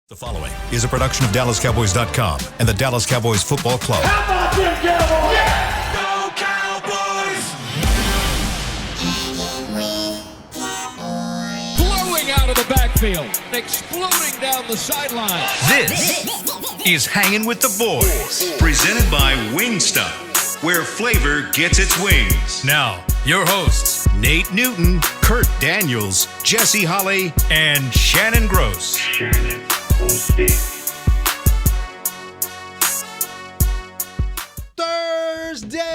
The following is a production of DallasCowboys.com and the Dallas Cowboys Football Club. How about them Cowboys? Yeah! Go Cowboys! Blowing out of the backfield, exploding down the sideline. This is Hangin' with the Boys, presented by Wingstop, where flavor gets its wings. Now, your hosts, Nate Newton, Kurt Daniels, Jesse Holley, and Shannon Gross.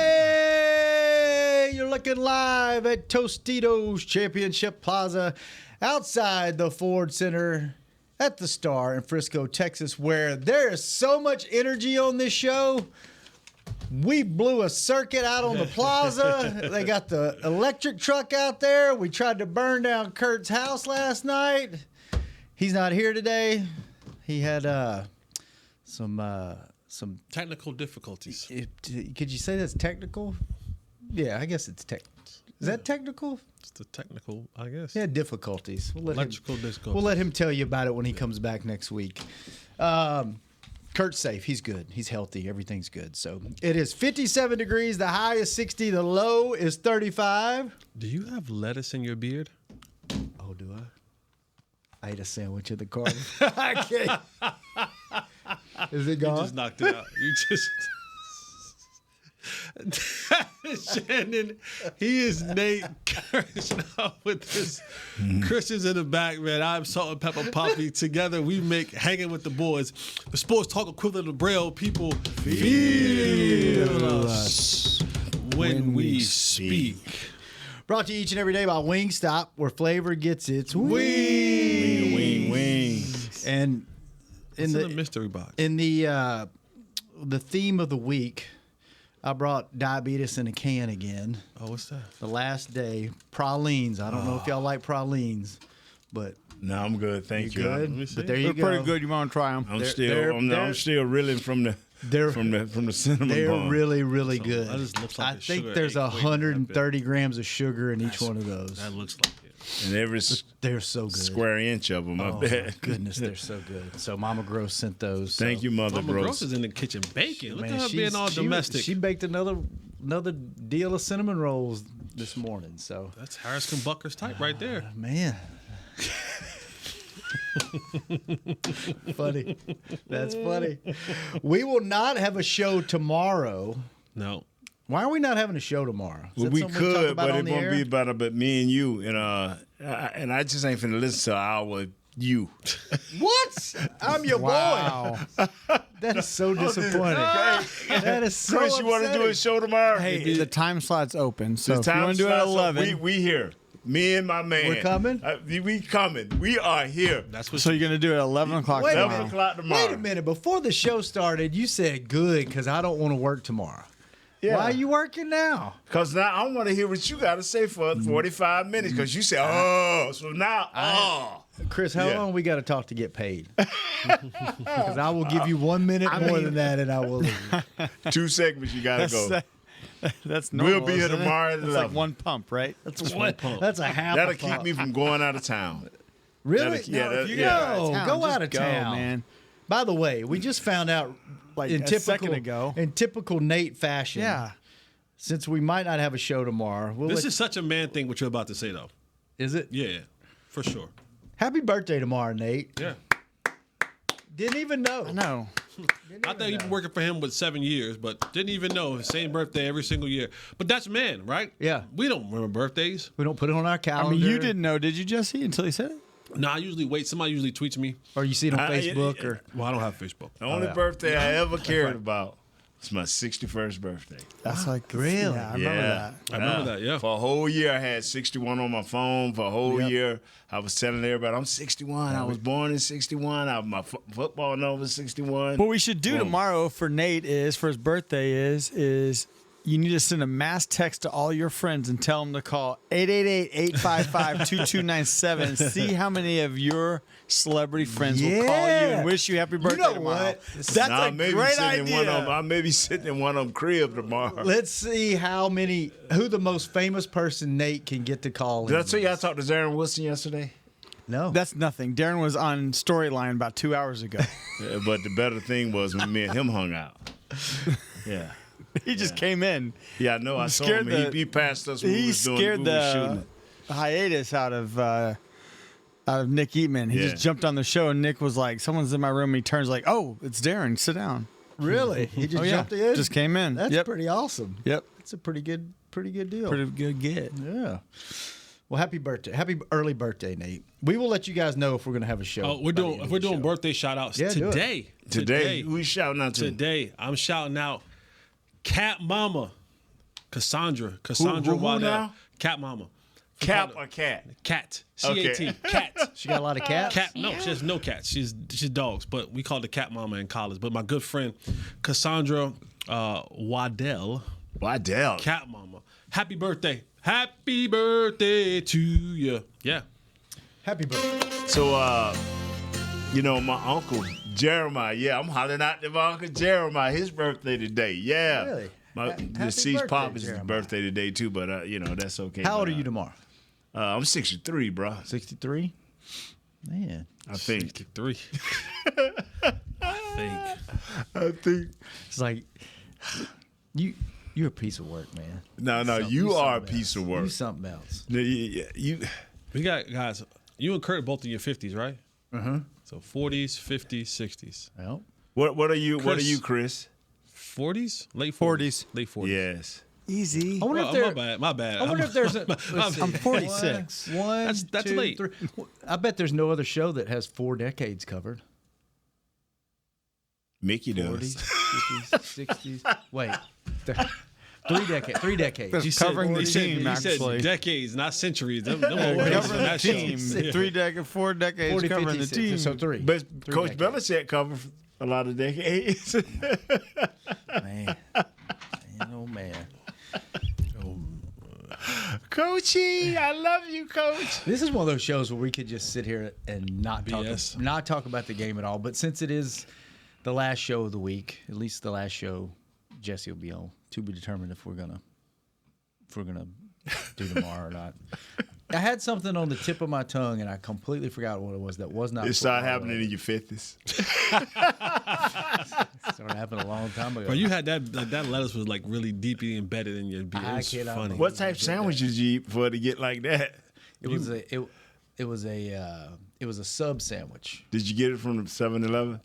Thursday, you're looking live at Tostitos Championship Plaza outside the Ford Center at the Star in Frisco, Texas, where there is so much energy on this show. We blew a circuit out on the plaza. They got the electric truck out there. We tried to burn down Kurt's house last night. He's not here today. He had some technical difficulties. Could you say that's technical? Yeah, I guess it's technical. Is that technical? It's the technical, I guess. Yeah, difficulties. Electrical difficulties. We'll let him tell you about it when he comes back next week. Kurt's safe. He's good. He's healthy. Everything's good. So it is 57 degrees. The high is 60. The low is 35. Do you have lettuce in your beard? Oh, do I? I ate a sandwich in the car. I can't. Is it gone? You just knocked it out. You just Shannon, he is Nate Kershaw with this Christians in the back, man. I'm Salt and Pepper Poppy. Together we make Hanging with the Boys, the sports talk equivalent of Braille. People feel us when we speak. Brought to you each and every day by Wingstop, where flavor gets its wings. And in the mystery box. In the theme of the week, I brought diabetes in a can again. Oh, what's that? The last day, pralines. I don't know if y'all like pralines, but no, I'm good. Thank you. Good, but there you They're go. pretty good. You want to try them? I'm still reeling from the cinnamon They're bun. really good. That just looks like I think there's 130 grams of sugar in each one of those. That looks like it. And every They're so good. square inch of them, I Oh, bet. my goodness, they're so good. So Mama Gross sent those. Thank you, Mother Mama Gross Gross. is in the kitchen baking. Look Man, at her being all domestic. She baked another deal of cinnamon rolls this morning. So That's Harrison Bucker's type right there. man. Funny. That's funny. We will not have a show tomorrow. No. Why are we not having a show tomorrow? Is Well, that we something talk could, about but on it the won't air? be about but me and you. And I just ain't finna listen to our you. What? I'm your Wow. boy. That is so disappointing. That is so Chris, you want to do a upsetting. show tomorrow? Hey, the time slot's open, so The if you time want to do it at slot's up. 11, We here. Me and my man. We're coming? We coming. We are here. That's what so you're going to do it at 11 o'clock Wait a tomorrow. 11 o'clock tomorrow. Wait a minute. Before the show started, you said good because I don't want to work tomorrow. Yeah. Why are you working now? Because now I want to hear what you got to say for 45 minutes. Because you said, oh. So now, Chris, how Yeah. long we got to talk to get paid? Because I will give you 1 minute more than that, and I will leave. 2 segments you got to go. That's normal. We'll be here isn't it? tomorrow at That's 11. like one pump, right? That's a half. That'll a keep pump. me from going out of town. Really? Yeah, No, that- you yeah. go Just out of go, town, man. By the way, we just found out, Like in a typical second ago. in typical Nate fashion. Yeah. Since we might not have a show tomorrow, This is such a man thing, what you're about to say, though. is it? Yeah, for sure. Happy birthday tomorrow, Nate. Yeah. Didn't even know. I know. I thought you've been working for him with 7 years, but didn't even know his same birthday every single year. But that's man, right? Yeah. We don't remember birthdays. We don't put it on our I calendar. mean, you didn't know, did you, Jesse, until he said it? No, I usually wait. Somebody usually tweets me. Or you see it on I- Facebook, or Well, I don't have Facebook. The only yeah. birthday I ever cared about was my 61st birthday. That's like, really? Yeah, I remember that. I remember that, yeah. For a whole year, I had 61 on my phone. For a whole year, I was telling everybody, I'm 61. I was born in 61. My football number is 61. What we should do Boom. tomorrow for Nate for his birthday is you need to send a mass text to all your friends and tell them to call 888-855-2297 and see how many of your celebrity friends will call you Yeah. and wish you happy birthday know tomorrow. what? That's Now, a I may be great sitting in one of them- idea. I may be sitting in one of them crib tomorrow. let's see who the most famous person Nate can get to call. Did I in tell you I is. talked to Zarin Wilson yesterday? No. That's nothing. Darren was on Storyline about 2 hours ago. Yeah, but the better thing was when me and him hung out. Yeah. He just came in. Yeah, I know. I saw him. He passed us when we was doing scared we was shooting the it. hiatus out of Nick Eatman. He just jumped on the show, and Nick was like, "Someone's in my room." And he turns like, "Oh, it's Darren. Sit down." Really? He just jumped in? Just came in. That's Yep. pretty awesome. Yep. It's a pretty good deal. Pretty good get. Yeah. Well, happy birthday. Happy early birthday, Nate. We will let you guys know if we're going to have a show. Oh, we're doing birthday shout outs today. Today, we shouting out to Today, I'm shouting out Cat Mama, Cassandra who Waddell. now? Cat Mama. Cap or cat? Cat. Okay. C-A-T. Cat. She got a lot of cats? Cat. No, she has no cats. She's dogs, but we called her Cat Mama in college. But my good friend Cassandra Waddell, Cat Mama. Happy birthday. Happy birthday to you. Yeah. Happy birthday. So, my uncle Jeremiah. Yeah, I'm hollering out to my uncle Jeremiah. His birthday today. Yeah. Really? My Happy deceased birthday, pop is his Jeremiah. birthday today too, but that's okay. How old But, are you tomorrow? I'm 63, bro. 63? Man. I think. 63. I think. It's like, you're a piece of work, man. No, you are a piece of work. You something else. You. We got guys. You and Kurt both in your 50s, right? Uh-huh. So 40s, 50s, 60s. Well, What are you? What are Chris. you, Chris? 40s? Late 40s. Late 40s. Yes. Easy. I wonder Well, if there. my bad. I wonder if there's a. let's see. I'm 46. One, That's two, late. three. I bet there's no other show that has 4 decades covered. Mickey 40s, does. 50s, 60s. Wait. 3 decades. That's You said- covering the he said- team, he said actually. decades, not centuries. Them old days Covering on the that show. team. Yeah. 4 decades 40, covering 50, the team. So 3. But 3 Coach decades. Belichick covered a lot of decades. Man. Oh, man. Coachy, I love you, Coach. This is one of those shows where we could just sit here and not talk about the game at all. But since it is the last show of the week, at least the last show Jesse will be on, to be determined if we're gonna do tomorrow or not. I had something on the tip of my tongue and I completely forgot what it was. That was not. It started happening in your 50s. It started happening a long time ago. But you had that lettuce was like really deeply embedded in your beard. It I was cannot funny. believe What type of sandwiches you eat for it to get like that? It was a sub sandwich. Did you get it from the 7-Eleven?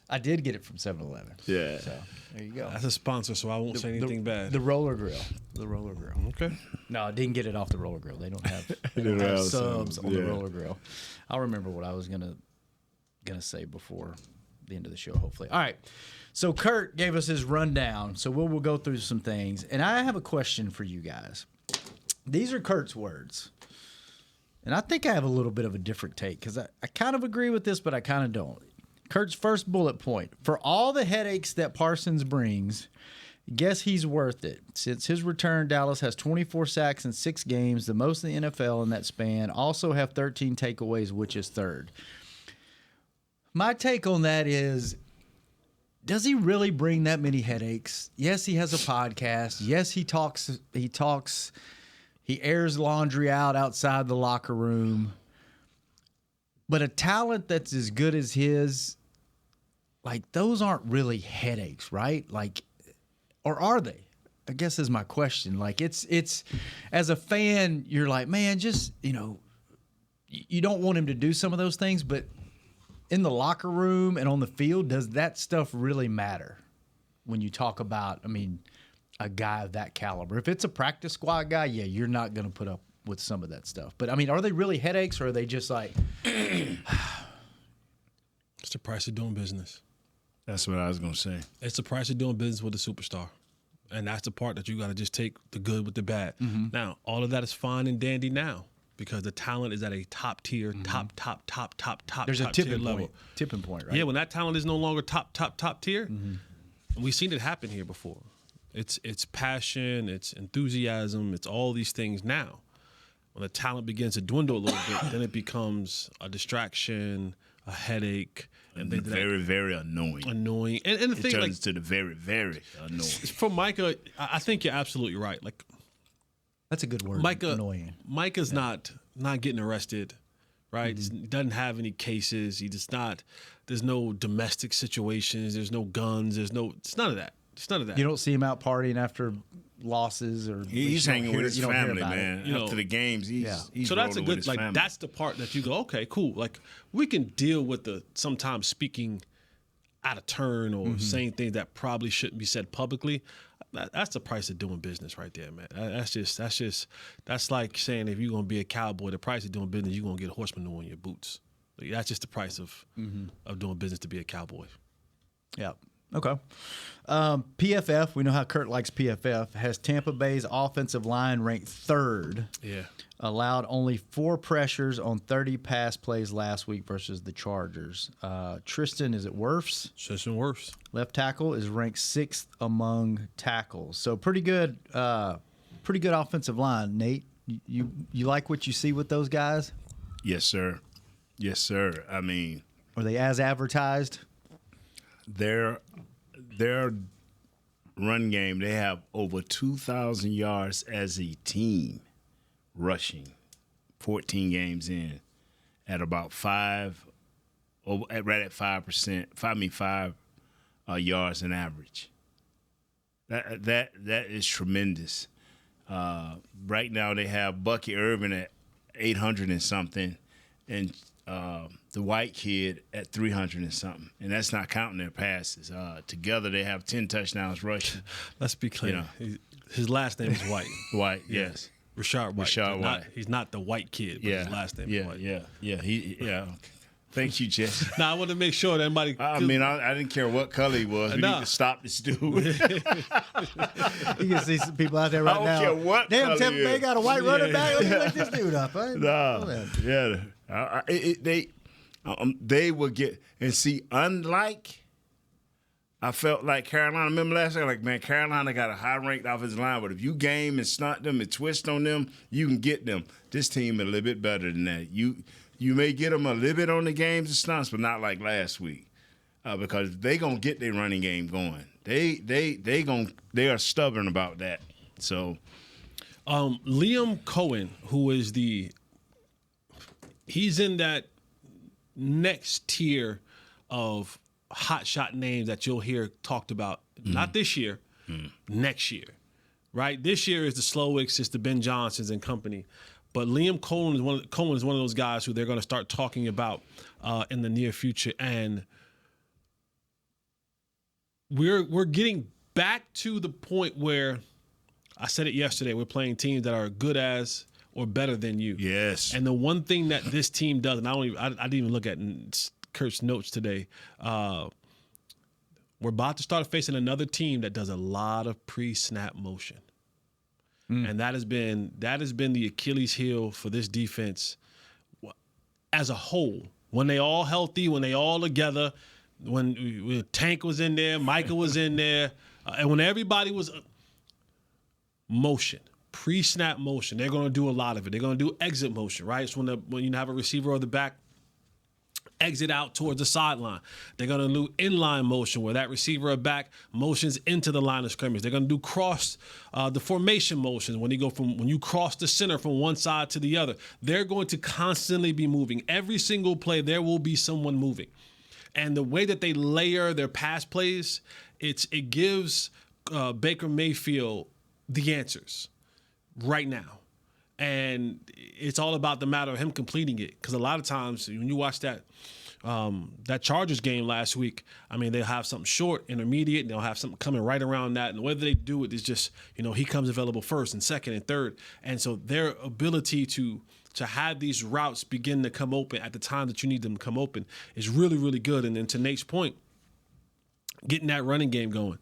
I did get it from 7-Eleven. Yeah. So there you go. That's a sponsor, so I won't say anything bad. The Roller Grill. The Roller Grill. Okay. No, I didn't get it off the Roller Grill. They don't have, They don't have subs subs, on the yeah. Roller Grill. I'll remember what I was gonna say before the end of the show, hopefully. All right. So Kurt gave us his rundown. So we'll go through some things. And I have a question for you guys. These are Kurt's words. And I think I have a little bit of a different take because I kind of agree with this, but I kind of don't. Kurt's first bullet point. For all the headaches that Parsons brings, guess he's worth it. Since his return, Dallas has 24 sacks in 6 games, the most in the NFL in that span. Also have 13 takeaways, which is third. My take on that is, does he really bring that many headaches? Yes, he has a podcast. Yes, he talks. He airs laundry out outside the locker room. But a talent that's as good as his, like, those aren't really headaches, right? Like, or are they? I guess is my question. Like, it's as a fan, you're like, man, just, you don't want him to do some of those things, but in the locker room and on the field, does that stuff really matter when you talk about, a guy of that caliber? If it's a practice squad guy, yeah, you're not going to put up with some of that stuff. But, are they really headaches or are they just like... It's the price of doing business. That's what I was going to say. It's the price of doing business with a superstar. And that's the part that you got to just take the good with the bad. Now, all of that is fine and dandy now because the talent is at a top tier, top There's a top tipping tier level. point, right? Yeah, when that talent is no longer top tier, we've seen it happen here before. It's passion, it's enthusiasm, it's all these things now. When the talent begins to dwindle a little bit, then it becomes a distraction, a headache, and things Very, very annoying. annoying. And the It thing, turns to the very, very annoying. for Micah, I think you're absolutely right. Like That's a good word, Micah, annoying. Micah's not getting arrested right? He doesn't have any cases. He does not. There's no domestic situations. There's no guns. It's none of that. It's none of that. You don't see him out partying after losses or He's hanging with his family, man. You know, After the games, he's so that's a rolling with good his like family. that's the part that you go, okay, cool. Like we can deal with the sometimes speaking out of turn or saying things that probably shouldn't be said publicly. That's the price of doing business right there, man. That's like saying if you're gonna be a cowboy, the price of doing business, you're gonna get horse manure in your boots. Like, that's just the price of doing business to be a cowboy. Yeah. Okay. PFF, we know how Kurt likes PFF, has Tampa Bay's offensive line ranked 3rd. Yeah. Allowed only 4 pressures on 30 pass plays last week versus the Chargers. Tristan, is it Wirfs? Tristan Wirfs. Left tackle is ranked 6th among tackles. So pretty good offensive line. Nate, you like what you see with those guys? Yes, sir. Yes, sir. I mean, Are they as advertised? their run game, they have over 2,000 yards as a team rushing, 14 games in, at about 5 yards an average. That is tremendous. Right now they have Bucky Irvin at 800 and something, and the white kid at 300 and something, and that's not counting their passes. Together they have 10 touchdowns rushing. Let's be clear. You know. His last name is White. White, yes. Rashard White. Rashard White. He's not the white kid, but his last name is White. Yeah. Thank you, Jess. Now, I want to make sure that everybody. I mean, I didn't care what color he was. We need to stop this dude. You can see some people out there right I now. don't care what Damn, color Tampa he Bay is. got a white running back. Let me look this dude up. They will get and see. Unlike, I felt like Carolina. Remember last year, like, man, Carolina got a high-ranked offensive line, but if you game and stunt them and twist on them, you can get them. This team a little bit better than that. You may get them a little bit on the games and stunts, but not like last week, because they gonna get their running game going. They are stubborn about that. So, Liam Cohen, who is he's in that next tier of hotshot names that you'll hear talked about. Not this year, next year, right? This year is the Slowicks, it's the Ben Johnsons and company. But Liam Cohen is one of those guys who they're going to start talking about in the near future, and we're getting back to the point where I said it yesterday. We're playing teams that are good as or better than you. yes. And the one thing that this team does, and I didn't even look at Kurt's notes today. We're about to start facing another team that does a lot of pre-snap motion. And that has been the Achilles heel for this defense as a whole. When they all healthy, when they all together, when Tank was in there, Micah was in there, and when everybody was motion, pre-snap motion, they're going to do a lot of it. They're going to do exit motion, right? It's when you have a receiver or the back exit out towards the sideline. They're going to do inline motion where that receiver or back motions into the line of scrimmage. They're going to do cross the formation motions when you cross the center from one side to the other. They're going to constantly be moving. Every single play, there will be someone moving. And the way that they layer their pass plays, it gives Baker Mayfield the answers right now. And it's all about the matter of him completing it. Because a lot of times when you watch that Chargers game last week, I mean, they'll have something short, intermediate, and they'll have something coming right around that. And the way that they do it is just, he comes available first and second and third. And so their ability to have these routes begin to come open at the time that you need them to come open is really, really good. And then to Nate's point, getting that running game going.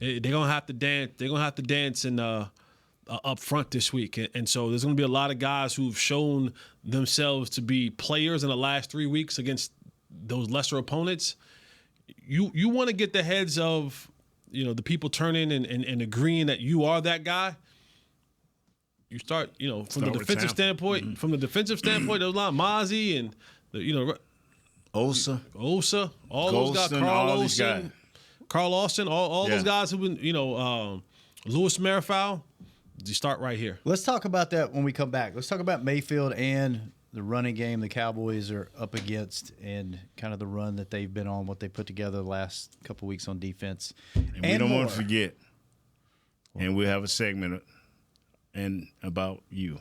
They're going to have to dance. They're going to have to dance and up front this week. And so there's going to be a lot of guys who've shown themselves to be players in the last 3 weeks against those lesser opponents. You want to get the heads of, the people turning and agreeing that you are that guy. You start, from the defensive standpoint, there's a lot of Mozzie and, Osa, all Golston, those guys, Carl Austin, all Yeah. those guys who've been, Louis Merrifowl. You start right here. Let's talk about that when we come back. Let's talk about Mayfield and running game the Cowboys are up against and kind of the run that they've been on, what they put together the last couple weeks on defense. And we don't want to forget, and we'll have a segment and about you.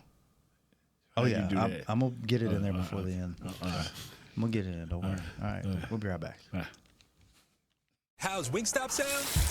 Oh, yeah. I'm going to get it in there before the end. I'm going to get it in. Don't worry. All right. We'll be right back. How's Wingstop sound?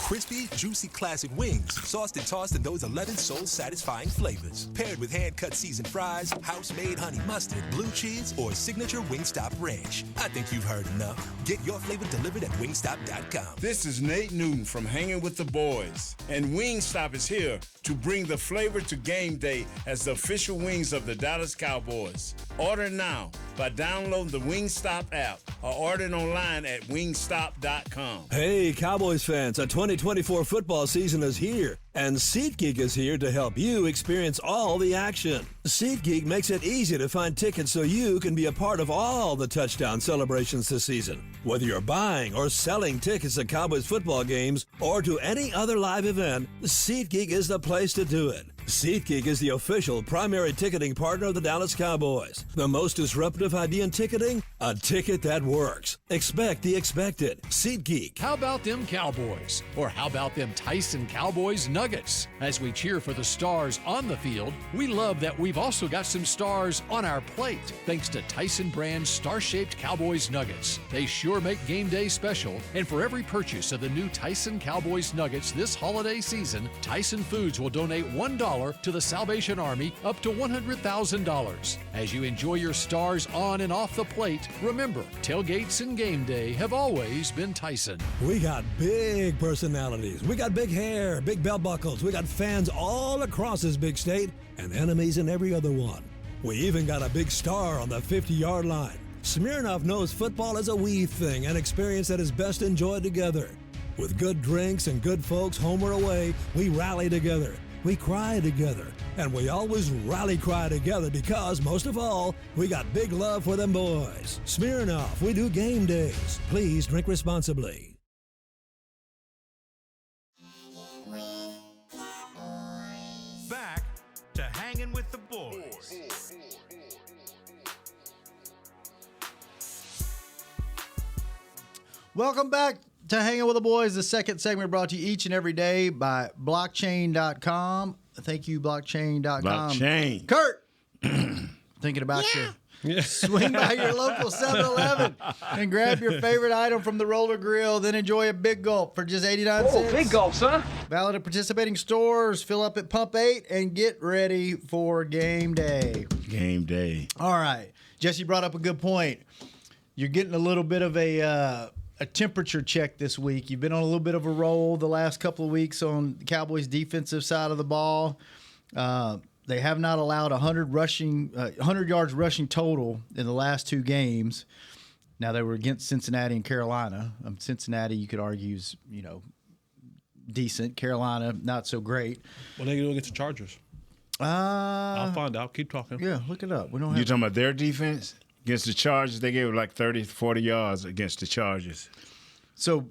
Crispy, juicy classic wings, sauced and tossed in those 11 soul-satisfying flavors. Paired with hand-cut seasoned fries, house-made honey mustard, blue cheese, or signature Wingstop ranch. I think you've heard enough. Get your flavor delivered at wingstop.com. This is Nate Newton from Hangin with the Boys, and Wingstop is here to bring the flavor to game day as the official wings of the Dallas Cowboys. Order now by downloading the Wingstop app or ordering online at wingstop.com. Hey, Cowboys fans, a 2024 football season is here, and SeatGeek is here to help you experience all the action. SeatGeek makes it easy to find tickets so you can be a part of all the touchdown celebrations this season. Whether you're buying or selling tickets to Cowboys football games or to any other live event, SeatGeek is the place to do it. SeatGeek is the official primary ticketing partner of the Dallas Cowboys. The most disruptive idea in ticketing? A ticket that works. Expect the expected. SeatGeek. How about them Cowboys? Or how about them Tyson Cowboys Nuggets? As we cheer for the stars on the field, we love that we've also got some stars on our plate, thanks to Tyson brand star-shaped Cowboys Nuggets. They sure make game day special, and for every purchase of the new Tyson Cowboys Nuggets this holiday season, Tyson Foods will donate $1 to the Salvation Army up to $100,000. As you enjoy your stars on and off the plate, remember, tailgates and game day have always been Tyson. We got big personalities. We got big hair, big belt buckles. We got fans all across this big state and enemies in every other one. We even got a big star on the 50-yard line. Smirnoff knows football is a we thing, an experience that is best enjoyed together. With good drinks and good folks home or away, we rally together. We cry together, and we always rally cry together because, most of all, we got big love for them boys. Smirnoff, we do game days. Please drink responsibly. Back to Hangin' with the Boys. Welcome back to Hanging with the Boys, the second segment brought to you each and every day by blockchain.com. Thank you, blockchain.com. Blockchain. Kurt, thinking about you. Swing by your local 7-Eleven and grab your favorite item from the roller grill, then enjoy a big gulp for just 89 cents. Oh, big gulps, huh? Valid at participating stores. Fill up at Pump 8 and get ready for game day. Game day. All right. Jesse brought up a good point. You're getting a little bit of a temperature check this week. You've been on a little bit of a roll the last couple of weeks on the Cowboys' defensive side of the ball. They have not allowed 100 yards rushing total in the last two games. Now, they were against Cincinnati and Carolina. Cincinnati, you could argue, is, decent. Carolina, not so great. What are they going to do against the Chargers? I'll find out. Keep talking. Yeah, look it up. We don't have. You talking about their defense? Against the Chargers, they gave like 30, 40 yards against the Chargers. So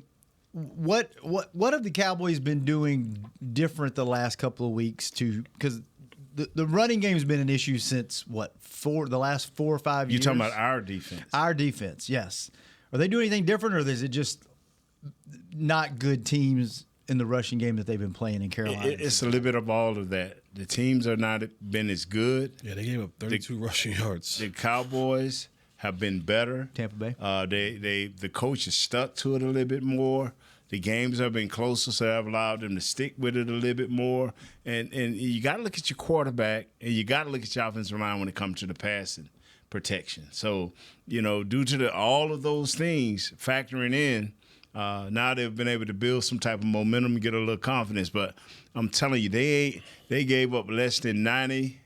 what have the Cowboys been doing different the last couple of weeks because the running game's been an issue since the last 4 or 5 years? You're talking about our defense. Our defense, yes. Are they doing anything different, or is it just not good teams in the rushing game that they've been playing in Carolina? It's a little bit of all of that. The teams are not been as good. Yeah, they gave up 32 rushing yards. The Cowboys have been better. Tampa Bay. The coach has stuck to it a little bit more. The games have been closer, so I've allowed them to stick with it a little bit more. And you got to look at your quarterback, and you got to look at your offensive line when it comes to the passing protection. So, due to all of those things factoring in, now they've been able to build some type of momentum and get a little confidence. But I'm telling you, they gave up less than 90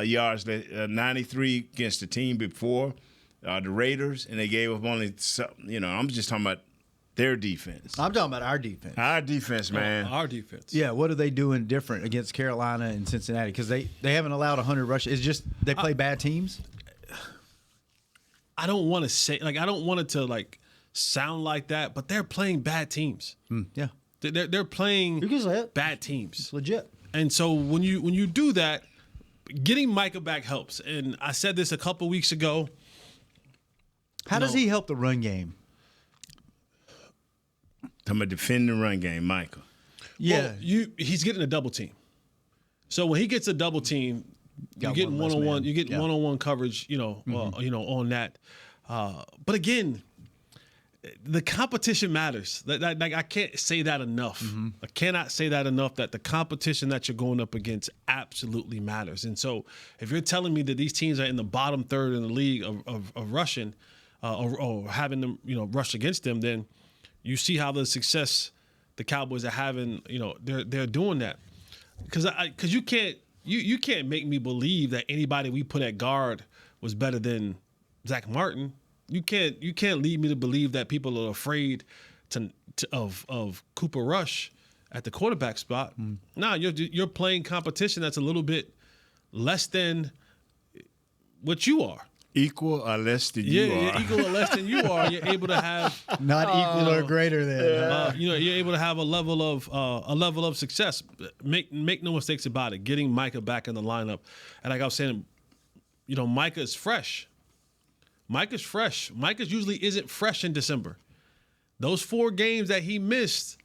yards, 93 against the team before, the Raiders, and they gave up only, I'm just talking about their defense. I'm talking about our defense. Our defense, man. Our defense. Yeah, what are they doing different against Carolina and Cincinnati? Because they haven't allowed 100 rushes. It's just they play bad teams? I don't want to say, I don't want it to, sound like that, but they're playing bad teams. Yeah. They're playing You can say it. bad teams. It's legit. And so when you do that, getting Micah back helps. And I said this a couple weeks ago. How does he help the run game? I'm a defending run game, Micah. Yeah. Well, he's getting a double team. So when he gets a double team, you're getting one-on-one. You're getting one-on-one coverage. On that. But again, the competition matters. Like I can't say that enough. I cannot say that enough. That the competition that you're going up against absolutely matters. And so, if you're telling me that these teams are in the bottom third in the league of rushing, or having them, rush against them, then you see how the success the Cowboys are having. They're doing that because you can't make me believe that anybody we put at guard was better than Zach Martin. You can't lead me to believe that people are afraid of Cooper Rush at the quarterback spot. Nah, you're playing competition that's a little bit less than what you are. Equal or less than you are. Yeah, equal or less than you are. You're able to have not equal or greater than. You're able to have a level of success. Make no mistakes about it. Getting Micah back in the lineup, and like I was saying, Micah is fresh. Micah's fresh. Micah usually isn't fresh in December. Those 4 games that he missed,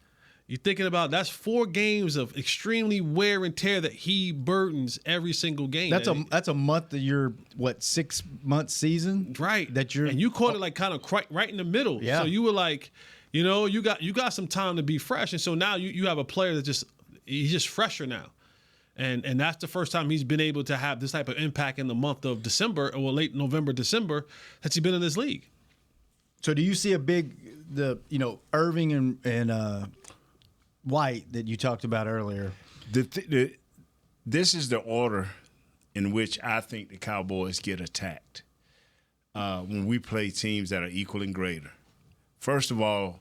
you're thinking about, that's 4 games of extremely wear and tear that he burdens every single game. That's a month of your 6-month season, right? And you caught it like kind of right in the middle. Yeah. So you were like, you got some time to be fresh, and so now you have a player that he's just fresher now. And that's the first time he's been able to have this type of impact in the month of December, or late November, December, since he's been in this league. So do you see Irving and White that you talked about earlier? This is the order in which I think the Cowboys get attacked when we play teams that are equal and greater. First of all,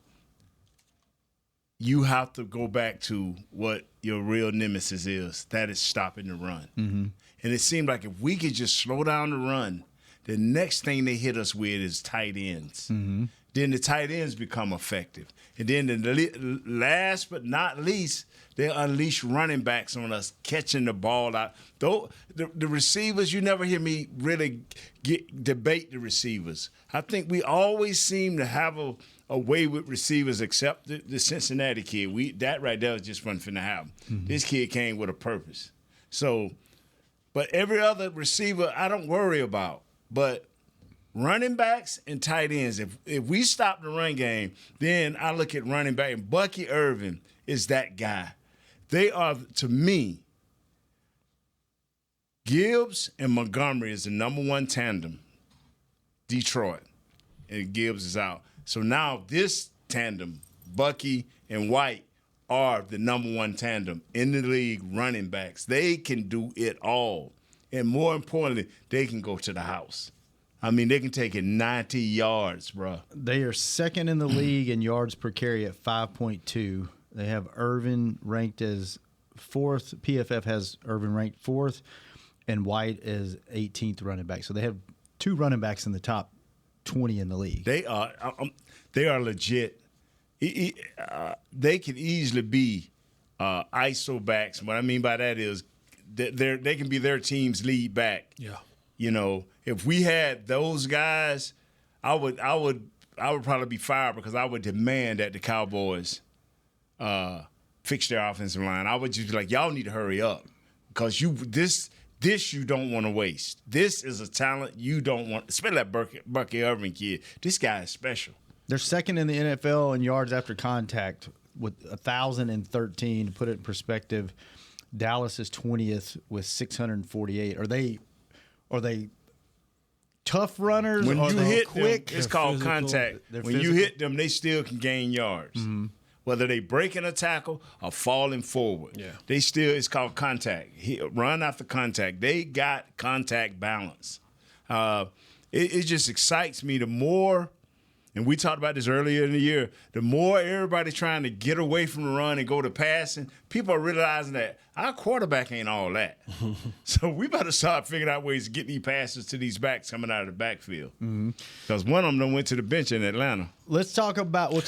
you have to go back to what your real nemesis is. That is stopping the run. And it seemed like if we could just slow down the run, the next thing they hit us with is tight ends. Then the tight ends become effective. And then last but not least, they unleash running backs on us, catching the ball out. Though the receivers, you never hear me really debate the receivers. I think we always seem to have a way with receivers, except the Cincinnati kid. That right there was just fun finna happen. This kid came with a purpose. So, but every other receiver I don't worry about. But running backs and tight ends, if we stop the run game, then I look at running back, and Bucky Irvin is that guy. They are, to me, Gibbs and Montgomery is the number 1 tandem. Detroit. And Gibbs is out. So now this tandem, Bucky and White, are the number 1 tandem in the league running backs. They can do it all. And more importantly, they can go to the house. I mean, they can take it 90 yards, bro. They are second in the league in yards per carry at 5.2. They have Irvin ranked as 4th. PFF has Irvin ranked 4th, and White is 18th running back. So they have 2 running backs in the top 20 in the league. They are legit. They could easily be ISO backs. What I mean by that is they can be their team's lead back. Yeah. If we had those guys, I would probably be fired, because I would demand that the Cowboys fix their offensive line. I would just be like, y'all need to hurry up, because this you don't want to waste. This is a talent you don't want, especially that Bucky Irvin kid. This guy is special. They're second in the NFL in yards after contact with 1,013. To put it in perspective, Dallas is 20th with 648. Are they tough runners? When Are you they hit quick? them, it's called physical. contact. They're When physical. you hit them, they still can gain yards. Whether they breaking a tackle or falling forward. Yeah. It's called contact. Run after contact. They got contact balance. It just excites me. The more, and we talked about this earlier in the year, the more everybody's trying to get away from the run and go to passing, people are realizing that our quarterback ain't all that. So we better start figuring out ways to get these passes to these backs coming out of the backfield. Because one of them done went to the bench in Atlanta. Let's talk about we'll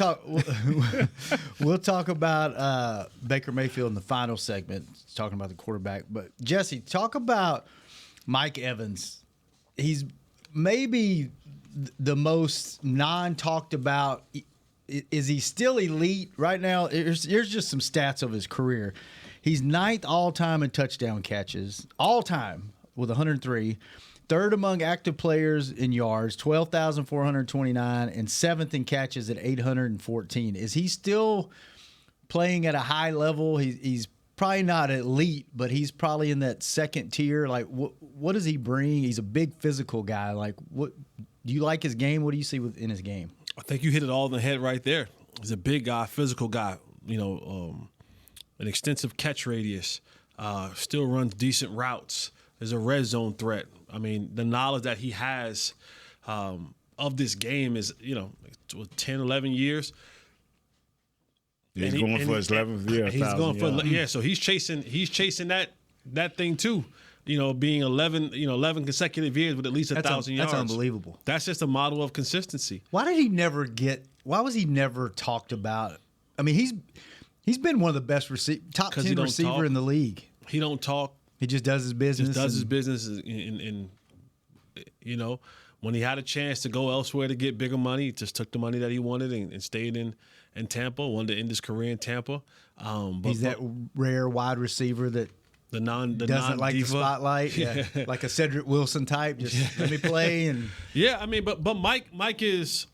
talk about Baker Mayfield in the final segment, talking about the quarterback. But Jesse, talk about Mike Evans. He's maybe the most non-talked about. Is he still elite right now? Here's just some stats of his career. He's 9th all-time in touchdown catches, all-time with 103. 3rd among active players in yards, 12,429, and 7th in catches at 814. Is he still playing at a high level? He's probably not elite, but he's probably in that second tier. Like, what does he bring? He's a big physical guy. Like, what do you like his game? What do you see in his game? I think you hit it all in the head right there. He's a big guy, physical guy. An extensive catch radius. Still runs decent routes. Is a red zone threat. I mean, the knowledge that he has of this game is, 10, 11 years. He's going for his 11th year. He's going for so he's chasing that thing too. Being 11 consecutive years with at least 1,000 yards. That's unbelievable. That's just a model of consistency. Why was he never talked about? I mean, he's been one of the best top 10 receiver in the league. He don't talk. He just does his business. And when he had a chance to go elsewhere to get bigger money, he just took the money that he wanted and stayed in Tampa. Wanted to end his career in Tampa. He's that rare wide receiver that doesn't like the spotlight, like a Cedric Wilson type. Just let me play and but Mike is.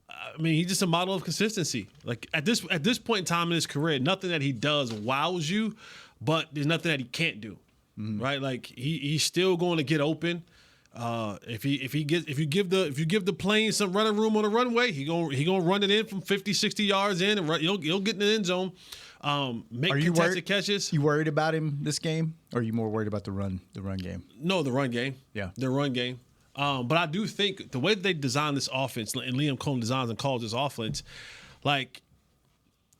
I mean, he's just a model of consistency. Like at this point in time in his career, nothing that he does wows you, but there's nothing that he can't do. Right? Like he's still going to get open. If you give the plane some running room on the runway, he gonna run it in from 50, 60 yards in and he'll get in the end zone. Make contested catches. You worried about him this game, or are you more worried about the run game? No, the run game. Yeah, the run game. But I do think the way that they design this offense, and Liam Cohen designs and calls this offense,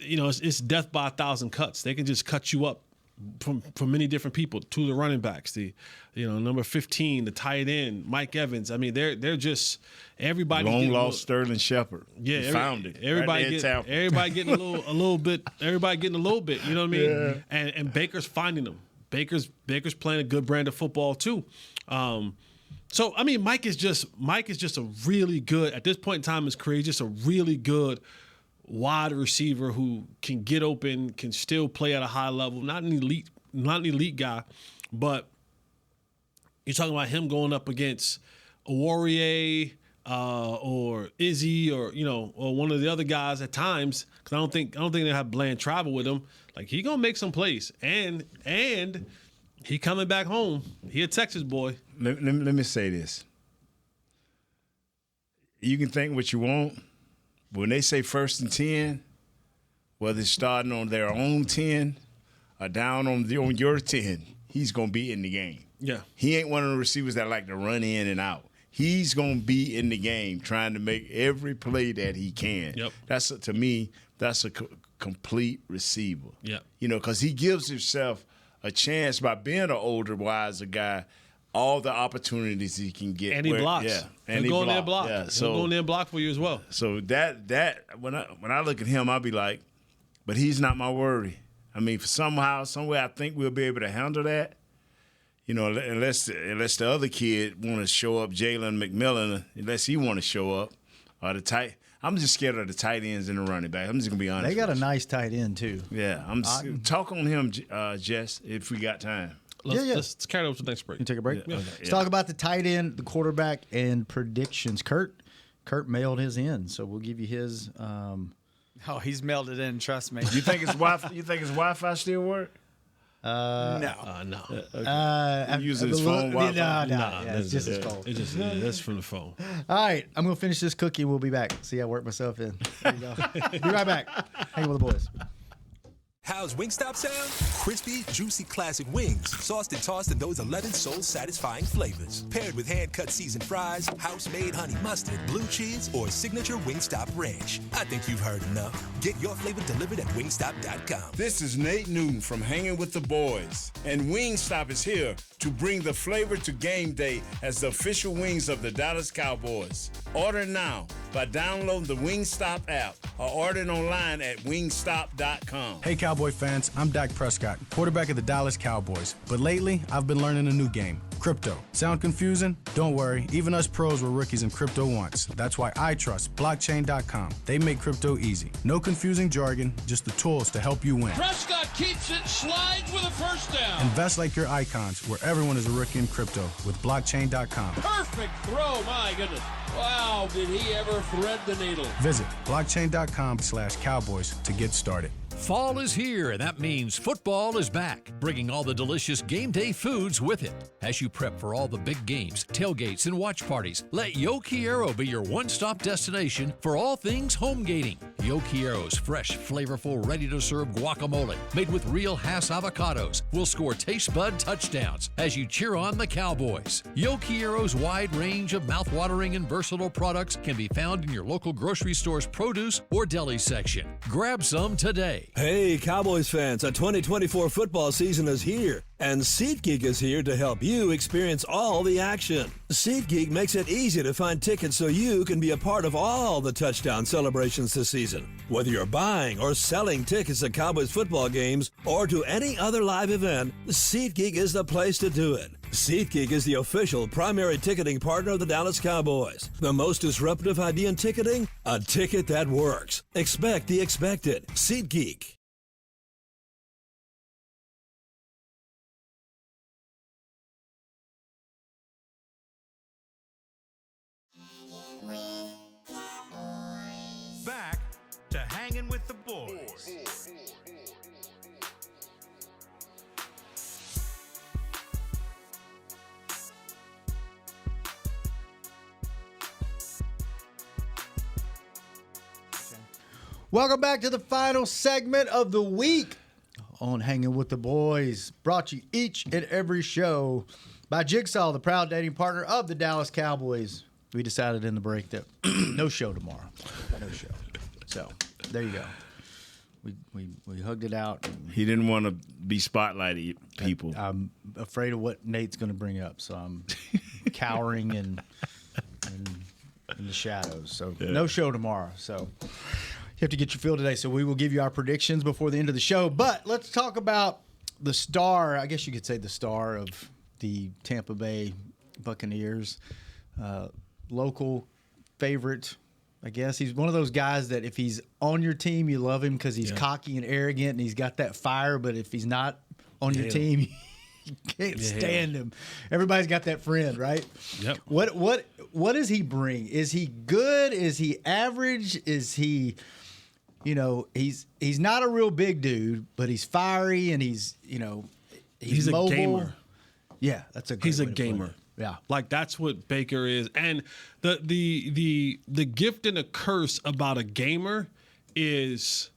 it's death by 1,000 cuts. They can just cut you up from many different people to the running backs, number 15, the tight end, Mike Evans. I mean, they're just everybody. Long lost Sterling Shepard. Yeah, found it. Everybody getting a little bit. Everybody getting a little bit. You know what I mean? Yeah. And Baker's finding them. Baker's playing a good brand of football too. So I mean, Mike is just a really good at this point in time in his career. He's just a really good wide receiver who can get open, can still play at a high level. Not an elite guy, but you're talking about him going up against a Warrior or Izzy or one of the other guys at times. Because I don't think they have Bland travel with him. Like he gonna make some plays, and he coming back home. He a Texas boy. Let me say this. You can think what you want. When they say 1st and 10, whether it's starting on their own 10 or down on your 10, he's going to be in the game. Yeah. He ain't one of the receivers that like to run in and out. He's going to be in the game trying to make every play that he can. Yep. To me, that's a complete receiver. Yeah. Because he gives himself a chance by being an older, wiser guy, all the opportunities he can get. And he blocks. Yeah. And he'll go in there and block. Yeah. He'll go in there and block for you as well. So that when I look at him, I'll be like, but he's not my worry. I mean, somehow, somewhere, I think we'll be able to handle that. Unless the other kid want to show up, Jalen McMillan, unless he want to show up, or the tight. I'm just scared of the tight ends and the running back. I'm just gonna be honest. They got a nice tight end too. Yeah, talk on him, Jess, if we got time. Let's carry it over to the next break. You take a break? Yeah. Okay. Let's talk about the tight end, the quarterback, and predictions. Kurt mailed his in, so we'll give you his. Oh, he's mailed it in. Trust me. You think his Wi-Fi still work? No. He uses his phone Wi-Fi? No, it's just his phone. That's from the phone. All right, I'm going to finish this cookie and we'll be back. See, I worked myself in. There you go. Be right back. Hanging with the boys. How's Wingstop sound? Crispy, juicy classic wings, sauced and tossed in those 11 soul-satisfying flavors. Paired with hand-cut seasoned fries, house-made honey mustard, blue cheese, or signature Wingstop ranch. I think you've heard enough. Get your flavor delivered at wingstop.com. This is Nate Newton from Hangin with the Boys, and Wingstop is here to bring the flavor to game day as the official wings of the Dallas Cowboys. Order now by downloading the Wingstop app or ordering online at wingstop.com. Hey Cowboy fans, I'm Dak Prescott, quarterback of the Dallas Cowboys. But lately, I've been learning a new game, Crypto. Sound confusing? Don't worry. Even us pros were rookies in crypto once. That's why I trust blockchain.com. They make crypto easy. No confusing jargon, just the tools to help you win. Prescott keeps it, slides with a first down. Invest like your icons, where everyone is a rookie in crypto with blockchain.com. Perfect throw, my goodness. Wow, did he ever thread the needle? Visit blockchain.com/Cowboys to get started. Fall is here, and that means football is back, bringing all the delicious game day foods with it. As you prep for all the big games, tailgates, and watch parties, let Yo Quiero be your one-stop destination for all things home gating. Yo Quiero's fresh, flavorful, ready-to-serve guacamole, made with real Hass avocados, will score taste bud touchdowns as you cheer on the Cowboys. Yo Quiero's wide range of mouthwatering and versatile products can be found in your local grocery store's produce or deli section. Grab some today. Hey, Cowboys fans, a 2024 football season is here, and SeatGeek is here to help you experience all the action. SeatGeek makes it easy to find tickets so you can be a part of all the touchdown celebrations this season. Whether you're buying or selling tickets to Cowboys football games or to any other live event, SeatGeek is the place to do it. SeatGeek is the official primary ticketing partner of the Dallas Cowboys. The most disruptive idea in ticketing? A ticket that works. Expect the expected. SeatGeek. Back to Hangin' with the Boys. Welcome back to the final segment of the week on Hanging with the Boys, brought to you each and every show by Jigsaw, the proud dating partner of the Dallas Cowboys. We decided in the break that no show tomorrow. No show. So, there you go. We hugged it out. He didn't want to be spotlighted, people. I'm afraid of what Nate's going to bring up, so I'm cowering in the shadows. So, no show tomorrow. So, you have to get your feel today, so we will give you our predictions before the end of the show. But let's talk about the star, I guess you could say the star of the Tampa Bay Buccaneers. Local favorite, I guess. He's one of those guys that if he's on your team, you love him because he's cocky and arrogant and he's got that fire. But if he's not on your team, you can't stand him. Everybody's got that friend, right? Yep. What does he bring? Is he good? Is he average? Is he... You know, he's not a real big dude, but he's fiery and he's mobile. A gamer. Yeah, that's a great He's a way to put gamer. it. Yeah. Like that's what Baker is. And the gift and the curse about a gamer is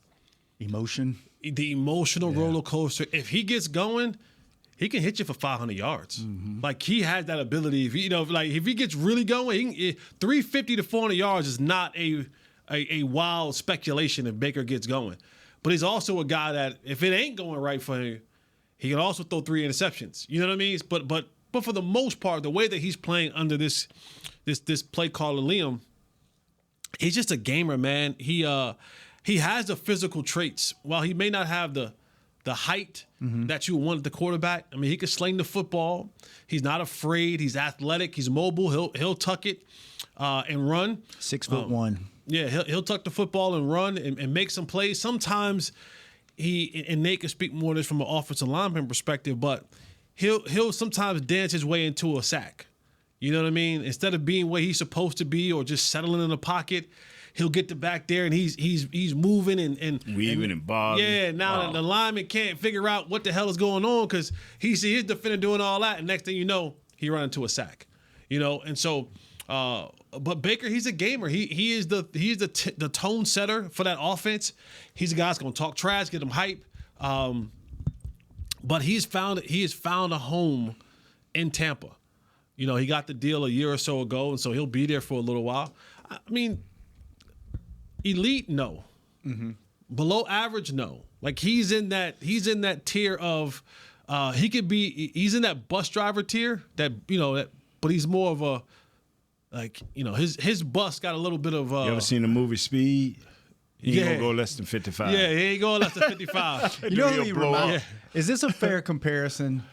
emotion. The emotional roller coaster. If he gets going, he can hit you for 500 yards. Mm-hmm. Like he has that ability. If he gets really going, 350 to 400 yards is not a wild speculation if Baker gets going. But he's also a guy that if it ain't going right for him, he can also throw 3 interceptions. You know what I mean? But for the most part, the way that he's playing under this play caller Liam, he's just a gamer, man. He has the physical traits. While he may not have the height that you want at the quarterback, I mean, he can sling the football. He's not afraid. He's athletic. He's mobile. He'll tuck it and run. 6'1". Yeah, he'll tuck the football and run and make some plays. Sometimes and Nate can speak more of this from an offensive lineman perspective, but he'll sometimes dance his way into a sack. You know what I mean? Instead of being where he's supposed to be or just settling in the pocket, he'll get to back there and he's moving and weaving and bobbing. Yeah, now the lineman can't figure out what the hell is going on because he sees his defender doing all that, and next thing you know, he run into a sack. You know, and so. But Baker, he's a gamer. He is the tone setter for that offense. He's a guy that's gonna talk trash, get him hype. But he has found a home in Tampa. You know, he got the deal a year or so ago, and so he'll be there for a little while. I mean, elite, no. Mm-hmm. Below average, no. Like he's in that tier of he's in that bus driver tier but he's more of a. Like, you know, his bus got a little bit of... you ever seen the movie Speed? He ain't gonna go less than 55. Yeah, he ain't going less than 55. You know who he reminds? Is this a fair comparison?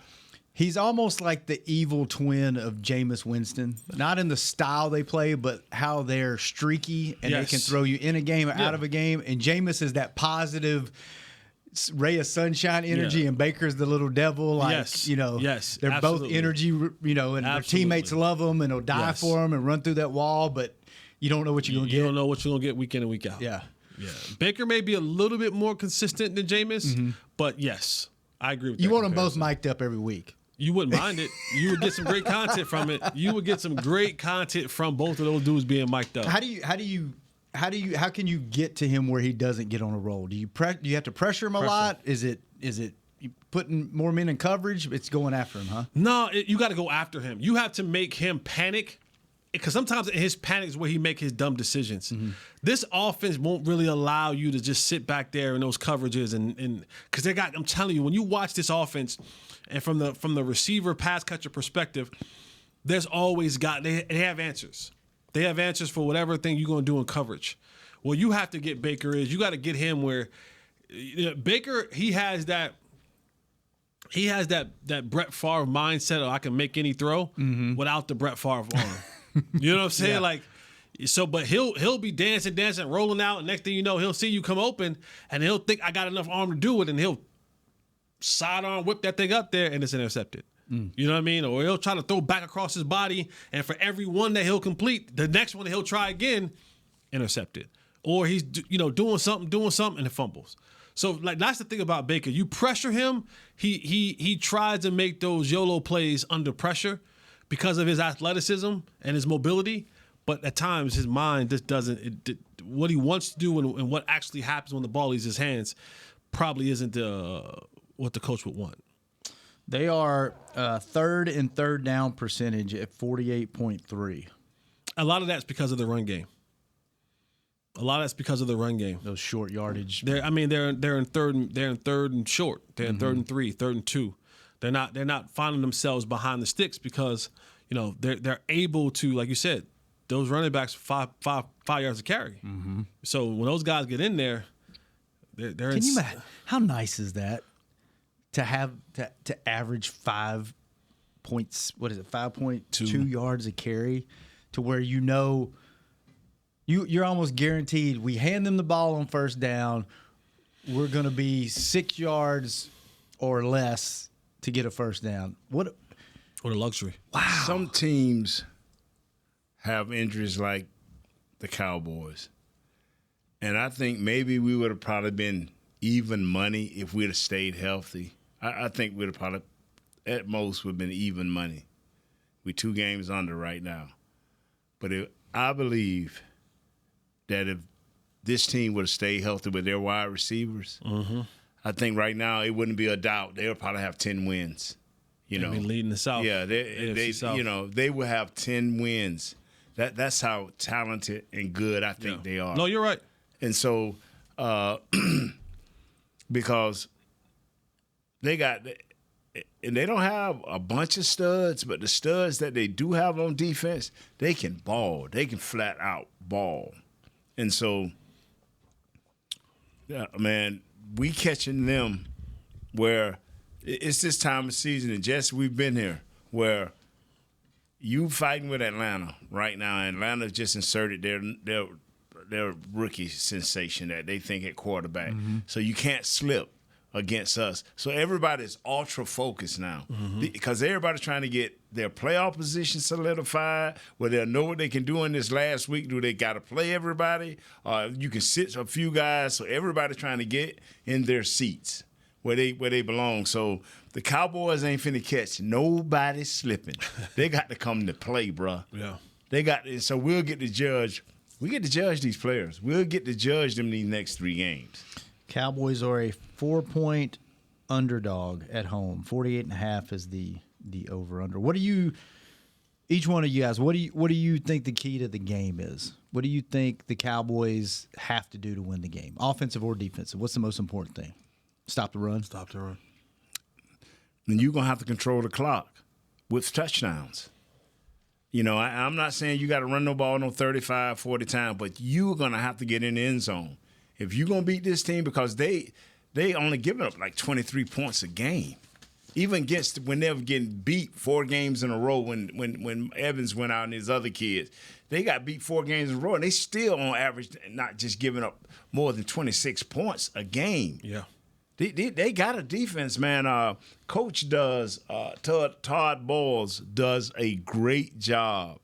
He's almost like the evil twin of Jameis Winston. Not in the style they play, but how they're streaky and they can throw you in a game or out of a game. And Jameis is that positive ray of sunshine energy, and Baker's the little devil. Like, they're both energy, and their teammates love them and they'll die for them and run through that wall, but you don't know what you're going to get. You don't know what you're going to get week in and week out. Yeah. Baker may be a little bit more consistent than Jameis, but yes, I agree with that. You want them both mic'd up every week. You wouldn't mind it. You would get some great content from it. You would get some great content from both of those dudes being mic'd up. How can you get to him where he doesn't get on a roll? Do you have to pressure him a lot? Is it you putting more men in coverage? It's going after him, huh? No, you got to go after him. You have to make him panic, because sometimes his panic is where he make his dumb decisions. This offense won't really allow you to just sit back there in those coverages and because I'm telling you, when you watch this offense and from the receiver pass catcher perspective, there's always they have answers. They have answers for whatever thing you're going to do in coverage. Well, you have to get Baker is you got to get him where Baker, he has that Brett Favre mindset of I can make any throw without the Brett Favre arm. You know what I'm saying? Like, so, but he'll be dancing, rolling out, and next thing you know, he'll see you come open, and he'll think I got enough arm to do it, and he'll sidearm whip that thing up there, and it's intercepted. You know what I mean? Or he'll try to throw back across his body, and for every one that he'll complete, the next one that he'll try again, intercepted. Or he's doing something, and it fumbles. So like that's the thing about Baker. You pressure him, he tries to make those YOLO plays under pressure because of his athleticism and his mobility. But at times his mind just doesn't. What he wants to do and what actually happens when the ball leaves his hands probably isn't what the coach would want. They are third in third down percentage at 48.3. A lot of that's because of the run game. Those short yardage. They're in third and short. They're in third and 3, third and 2. They're not finding themselves behind the sticks because they're able to, like you said, those running backs 5 yards of carry. So when those guys get in there, they're. Can you imagine how nice is that to have to average 5 points? What is it? 5.2 yards a carry, to where you're almost guaranteed. We hand them the ball on first down, we're going to be 6 yards or less to get a first down. What a luxury! Wow. Some teams have injuries like the Cowboys, and I think maybe we would have probably been even money if we'd have stayed healthy. I think we'd have probably, at most, would have been even money. We're 2 games under right now. But I believe that if this team would have stayed healthy with their wide receivers, I think right now it wouldn't be a doubt. They would probably have 10 wins. Leading the South. Yeah, they will have 10 wins. That's how talented and good I think they are. No, you're right. And so, because they don't have a bunch of studs, but the studs that they do have on defense, they can ball. They can flat out ball. And so, man, we catching them where it's this time of season, and Jesse, we've been here, where you fighting with Atlanta right now. Atlanta's just inserted their rookie sensation that they think at quarterback. So you can't slip against us. So everybody's ultra focused now because everybody's trying to get their playoff position solidified, where they'll know what they can do in this last week. Do they got to play everybody? You can sit a few guys. So everybody's trying to get in their seats where they belong. So the Cowboys ain't finna catch nobody slipping. They got to come to play, bruh. Yeah. So we'll get to judge. We get to judge these players. We'll get to judge them these next 3 games. Cowboys are a 4-point underdog at home. 48.5 is the over-under. What do you, each one of you guys, what do you think the key to the game is? What do you think the Cowboys have to do to win the game, offensive or defensive? What's the most important thing? Stop the run? Stop the run. And you're going to have to control the clock with touchdowns. I'm not saying you got to run no ball no 35, 40 times, but you're going to have to get in the end zone. If you're going to beat this team, because they only giving up like 23 points a game. even against when they were getting beat 4 games in a row when Evans went out and his other kids, they got beat 4 games in a row, and they still on average not just giving up more than 26 points a game. Yeah. They got a defense, man. Coach does, Todd Bowles does a great job.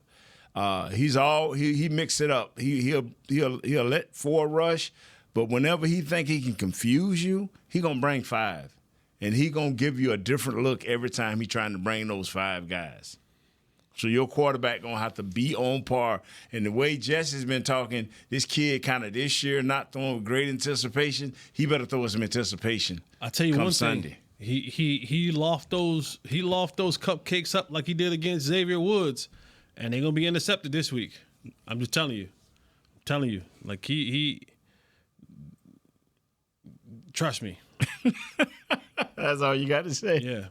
He mix it up. He'll let 4 rush, but whenever he think he can confuse you, he gonna bring 5, and he gonna give you a different look every time he trying to bring those 5 guys. So your quarterback gonna have to be on par. And the way Jesse's been talking, this kid kind of this year not throwing with great anticipation. He better throw some anticipation. I tell you one Sunday. thing, he loft those cupcakes up like he did against Xavier Woods, and they're gonna be intercepted this week. I'm just telling you. Like he trust me. That's all you got to say. Yeah.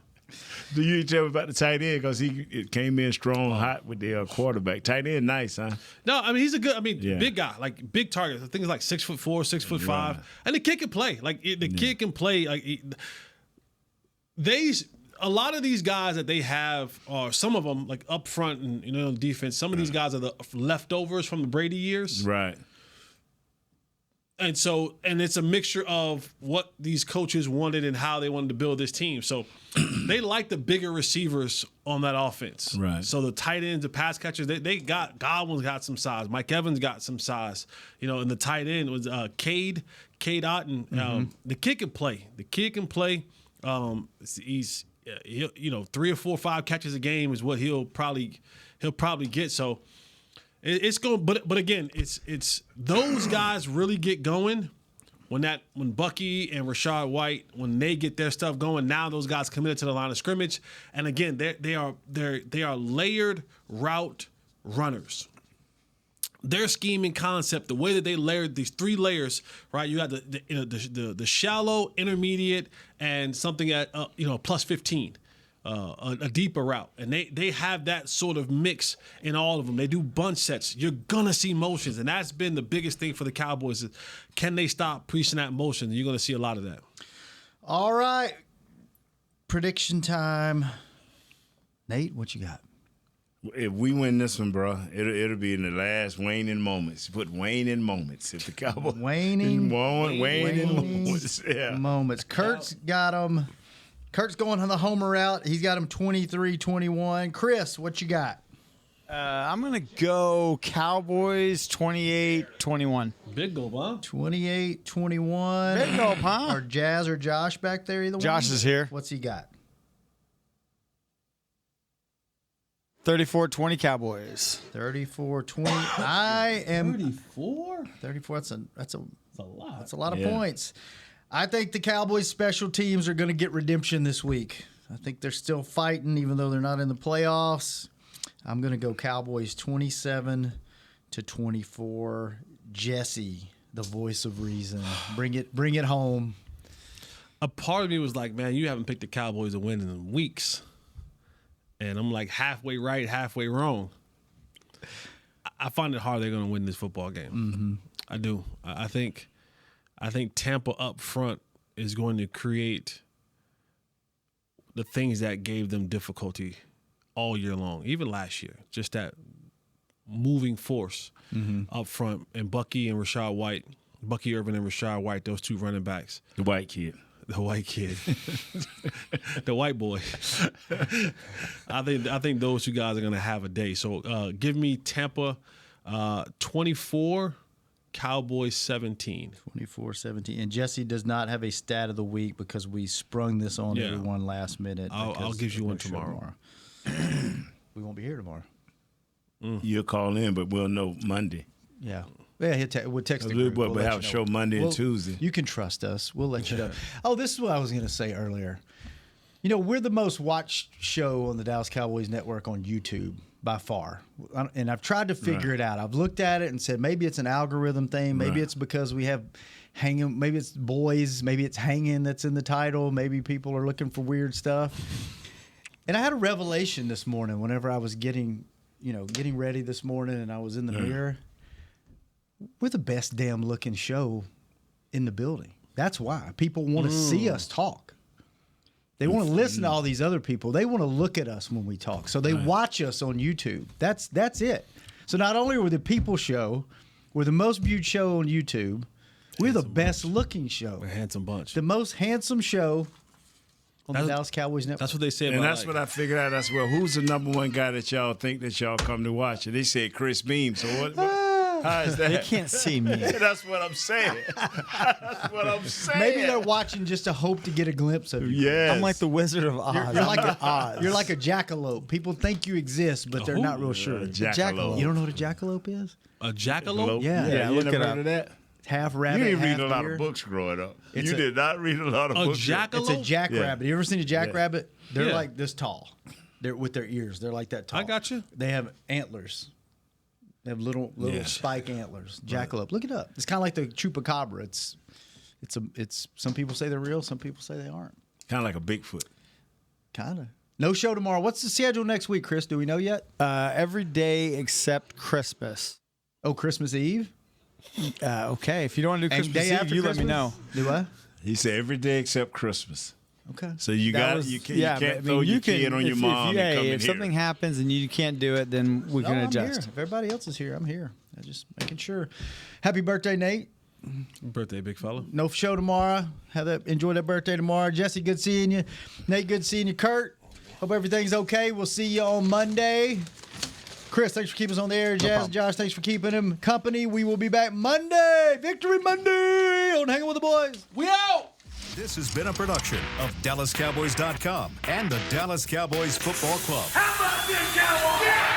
Do you tell me about the tight end because it came in strong, hot with the quarterback? Tight end, nice, huh? No, I mean he's a good. Big guy, like big target. I think he's like 6'4", 6'5", Right. and the kid can play. Like the kid can play. Like a lot of these guys that they have, or some of them like up front and defense. Some of these guys are the leftovers from the Brady years, right? And it's a mixture of what these coaches wanted and how they wanted to build this team. So they like the bigger receivers on that offense. Right. So the tight ends, the pass catchers, they got Godwin's got some size. Mike Evans got some size. And the tight end was Cade Otton. The kid can play. He's 3 or 4 or 5 catches a game is what he'll probably get. So it's going, but again, it's those guys really get going when Bucky and Rashad White, when they get their stuff going. Now those guys committed to the line of scrimmage, and again they are layered route runners. Their scheming concept, the way that they layered these 3 layers, right? You got the shallow, intermediate, and something at plus 15. A deeper route, and they have that sort of mix in all of them. They do bunch sets. You're gonna see motions, and that's been the biggest thing for the Cowboys. Is can they stop pre-snap motion? You're gonna see a lot of that. All right, prediction time. Nate, what you got? If we win this one, bro, it'll be in the last waning moments. Put waning moments. If the Cowboys waning moments, yeah. Moments. Kurt's got them. Kurt's going on the homer route. He's got him 23-21. Chris, what you got? I'm going to go Cowboys 28-21. Big goal, huh? 28-21. Big goal, huh? Are Jazz or Josh back there either Josh is here. What's he got? 34-20 Cowboys. 34-20. I am 34? 34. That's a lot. That's a lot of points. I think the Cowboys special teams are going to get redemption this week. I think they're still fighting, even though they're not in the playoffs. I'm going to go Cowboys 27-24. Jesse, the voice of reason. Bring it home. A part of me was like, man, you haven't picked the Cowboys to win in weeks. And I'm like halfway right, halfway wrong. I find it hard they're going to win this football game. Mm-hmm. I do. I think Tampa up front is going to create the things that gave them difficulty all year long, even last year. Just that moving force up front, and Bucky and Rashad White, Bucky Irvin and Rashad White, those 2 running backs. The white kid. The white kid. The white boy. I think those 2 guys are going to have a day. So give me Tampa 24, Cowboys 17. 24-17. And Jesse does not have a stat of the week because we sprung this on everyone last minute. I'll give you one tomorrow. We won't be here tomorrow. You'll call in, but we'll know Monday. Yeah. Yeah, we'll text the group. We'll have a show Monday and Tuesday. You can trust us. We'll let you know. Oh, this is what I was going to say earlier. We're the most watched show on the Dallas Cowboys Network on YouTube by far. And I've tried to figure it out. I've looked at it and said maybe it's an algorithm thing. Maybe it's because we have Hangin. Maybe it's boys. Maybe it's Hangin that's in the title. Maybe people are looking for weird stuff. And I had a revelation this morning whenever I was getting ready this morning and I was in the mirror. We're the best damn looking show in the building. That's why people want to see us talk. They want to listen to all these other people. They want to look at us when we talk. So they watch us on YouTube. That's it. So not only are the People Show, we're the most viewed show on YouTube, we're the best looking show. We're a handsome bunch. The most handsome show on the Dallas Cowboys network. That's what they say about And that's what I figured out. That's who's the number one guy that y'all think that y'all come to watch? And they said Chris Beam. So what how is that? They can't see me. That's what I'm saying. That's what I'm saying. Maybe they're watching just to hope to get a glimpse of you. Yes. I'm like the Wizard of Oz. You're like a jackalope. People think you exist, but they're not real sure. Jackalope. You don't know what a jackalope is? A jackalope? Yeah. you look never it heard up. of that? Half rabbit, You didn't read half a lot deer. of books growing up. It's You did not read a lot of books. jackalope? It's a jackrabbit. You ever seen a jackrabbit? They're Yeah. like this tall. They're with their ears. They're like that tall. I got you. They have antlers. They have little spike antlers. Jackalope. Look it up. It's kind of like the chupacabra. It's some people say they're real. Some people say they aren't. Kind of like a Bigfoot. Kind of. No show tomorrow. What's the schedule next week, Chris? Do we know yet? Every day except Christmas. Oh, Christmas Eve? Okay, if you don't want to do And Christmas day Eve, after you Christmas? let me know. Do what? He said every day except Christmas. Okay. So you can't throw your kid on your mom and come in if here. something happens and you can't do it, then we can I'm adjust. here. If everybody else is here, I'm here. I'm just making sure. Happy birthday, Nate. Birthday, big fella. No show tomorrow. Enjoy that birthday tomorrow. Jesse, good seeing you. Nate, good seeing you. Kurt, hope everything's okay. We'll see you on Monday. Chris, thanks for keeping us on the air. Jazz, Josh, thanks for keeping him company. We will be back Monday. Victory Monday on Hanging with the Boys. We out. This has been a production of DallasCowboys.com and the Dallas Cowboys Football Club. How about this, Cowboys? Yeah!